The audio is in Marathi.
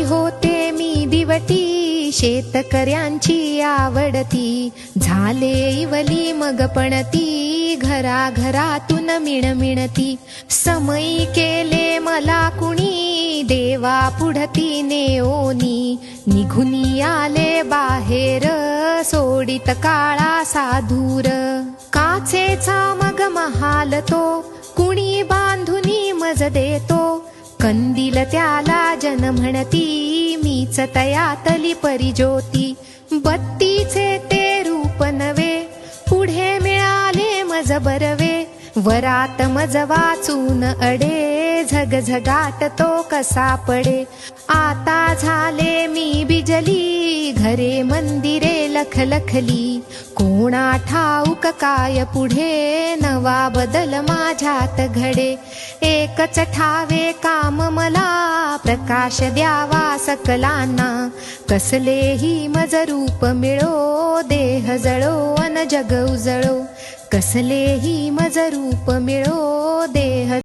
होते मी दिवटी, शेतकऱ्यांची आवडती. झाले इवली मग पणती, घराघरातून मिणमिणती. समयी केले मला कुणी, देवा पुढती नेओनी. निघुनी आले बाहेर, सोडित काळा साधूर. काचेचा मग महाल तो, कुणी बांधुनी मज देतो. कंदील त्याला जन म्हणती, मीच तयातली परिज्योती. बत्तीचे ते रूप नवे, पुढे मिळाले मज बरवे. वरात मज वाचून अडे, झगझगाट तो कसा पडे. आता झाले मी बिजली, घरे मंदिरे लखलखली. कोणा ठाऊक काय पुढे, नवा बदल माझ्यात घडे. एकच ठावे काम मला, प्रकाश द्यावा सकलांना. कसलेही मज रूप मिळो, देह जळो अन जग उजळो. कसलेही मज रूप मिळो, देह